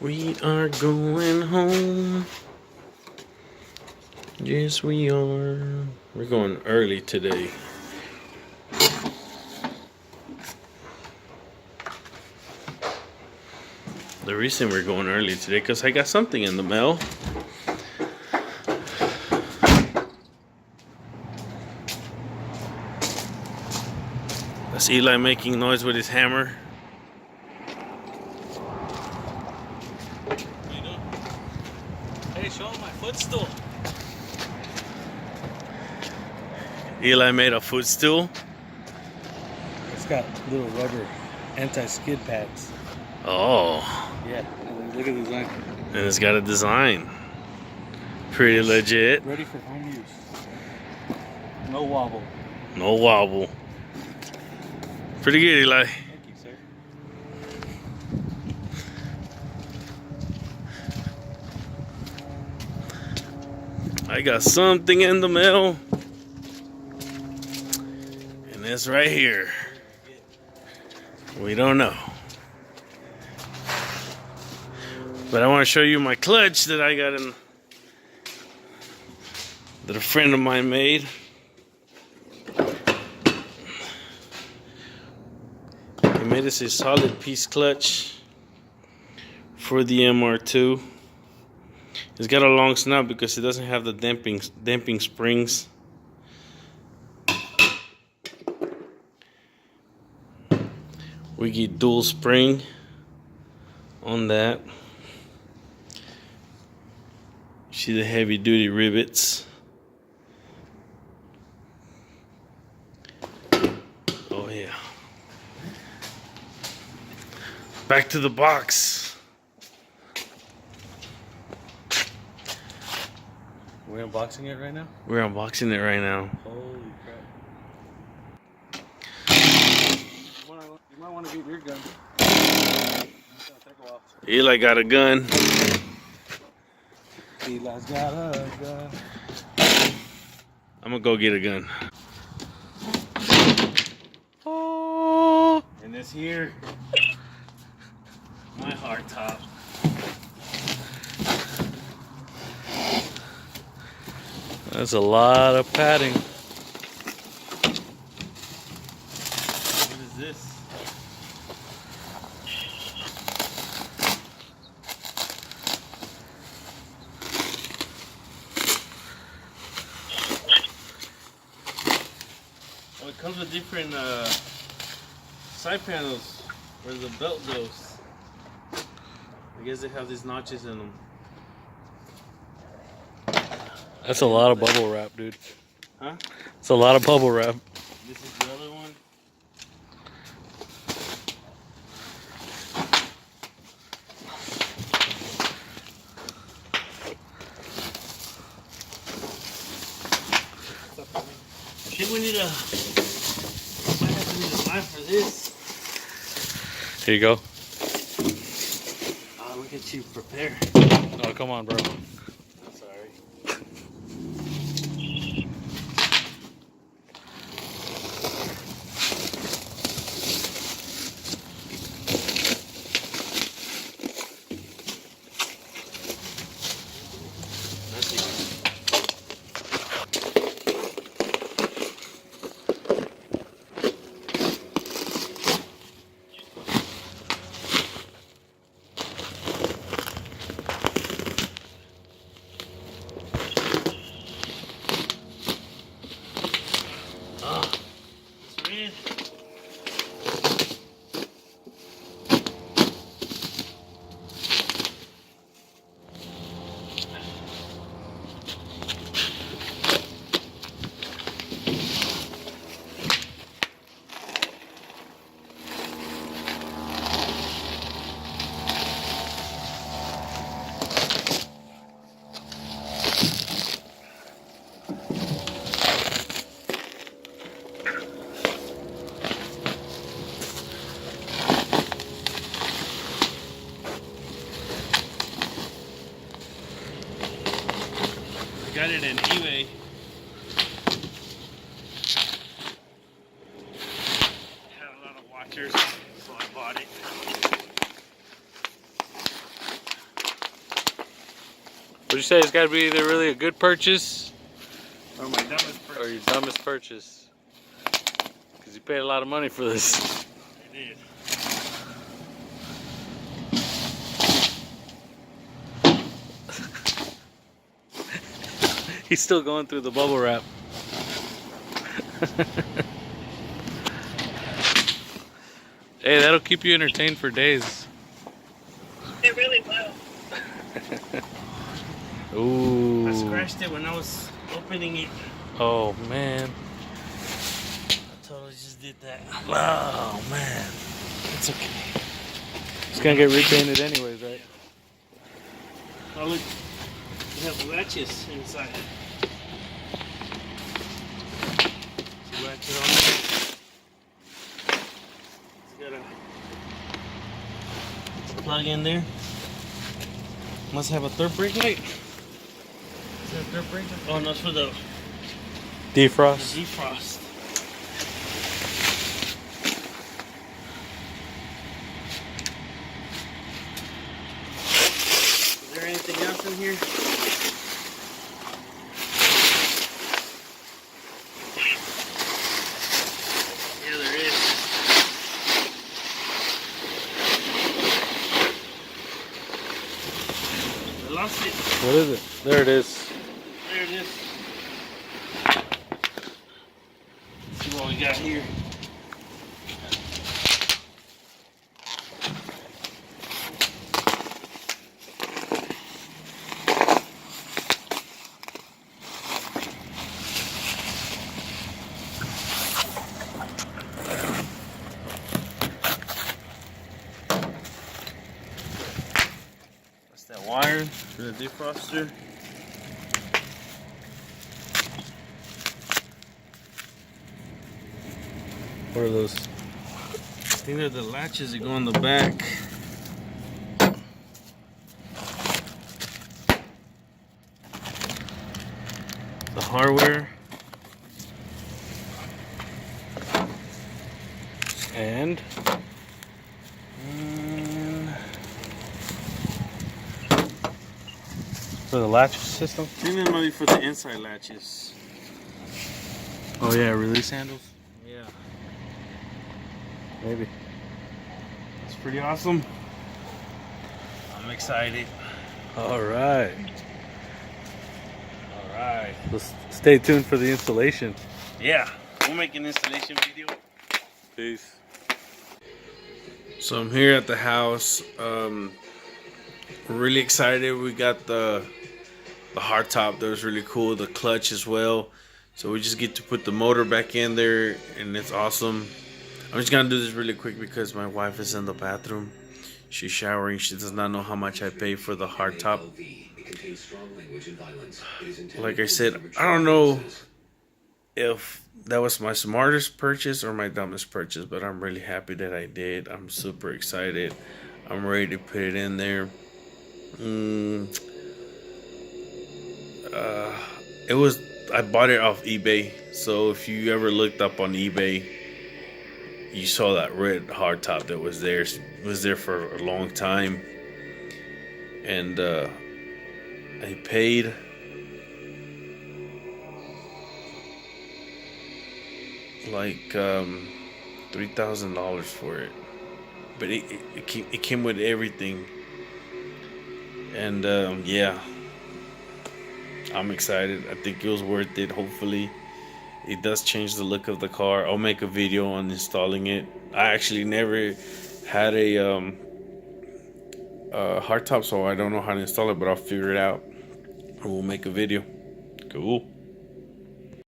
We are going home. Yes, we are. We're going early today. The reason we're going early today because I got something in the mail. That's Eli making noise with his hammer. What are you doing? Hey, show him my footstool. Eli made a footstool. It's got little rubber anti-skid pads. Oh. Yeah, look at the design. And it's got a design. Pretty legit. Ready for home use. No wobble. No wobble. Pretty good, Eli. Thank you, sir. I got something in the mail. And it's right here. We don't know. But I want to show you my clutch that I got in, that a friend of mine made. He made us a solid piece clutch for the mr2. It's got a long snout because it doesn't have the damping springs. We get dual spring on that. See the heavy duty rivets. Oh yeah. Back to the box. We're unboxing it right now? We're unboxing it right now. Holy crap. You might want to get your gun. It's gonna take a while. Eli got a gun. Eli's got a gun. I'm gonna go get a gun. Oh. And this here, my hardtop. That's a lot of padding. What is this? Oh, it comes with different side panels where the belt goes. I guess they have these notches in them. That's a lot of bubble wrap, dude. Huh? It's a lot of bubble wrap. This is the other one. I think we need a. Might have to need a knife for this. Here you go. Oh, look at you prepare. Oh, come on, bro. I'm sorry. Got it in eBay. Had a lot of watchers, so I bought it. you say it's got to be either really a good purchase Or my dumbest or purchase. your dumbest purchase? Because you paid a lot of money for this. I did. He's still going through the bubble wrap. Hey, that'll keep you entertained for days. It really will. Ooh. I scratched it when I was opening it. Oh, man. I totally just did that. Oh, man. It's okay. It's going to get repainted anyways, right? Oh, look. It has latches inside. Latches on there. It's got a plug in there. Must have a third brake light. Is that a third brake light? Oh, no, it's for the Defrost. defrost. Is there anything else in here? Yeah, there is. I lost it. What is it? There it is. There it is. Let's see what we got here. That's that wire for the defroster. What are those? I think they're the latches that go on the back. The hardware. And for the latch system? I think that might be for the inside latches. Oh, yeah, release handles? Yeah. Maybe. It's pretty awesome. I'm excited. All right. Alright. Let's stay tuned for the installation. Yeah. We'll make an installation video. Peace. So I'm here at the house. We're really excited. We got the hardtop that was really cool. The clutch as well. So we just get to put the motor back in there, and it's awesome. I'm just gonna do this really quick because my wife is in the bathroom. She's showering. She does not know how much I pay for the hardtop. Like I said, I don't know if that was my smartest purchase or my dumbest purchase, but I'm really happy that I did. I'm super excited. I'm ready to put it in there. I bought it off eBay. So if you ever looked up on eBay, you saw that red hardtop that was there. It was there for a long time, and I paid like $3,000 for it, but it came with everything, and yeah, I'm excited. I think it was worth it. Hopefully it does change the look of the car. I'll make a video on installing it. I actually never had a hardtop, so I don't know how to install it, but I'll figure it out and we'll make a video. Cool.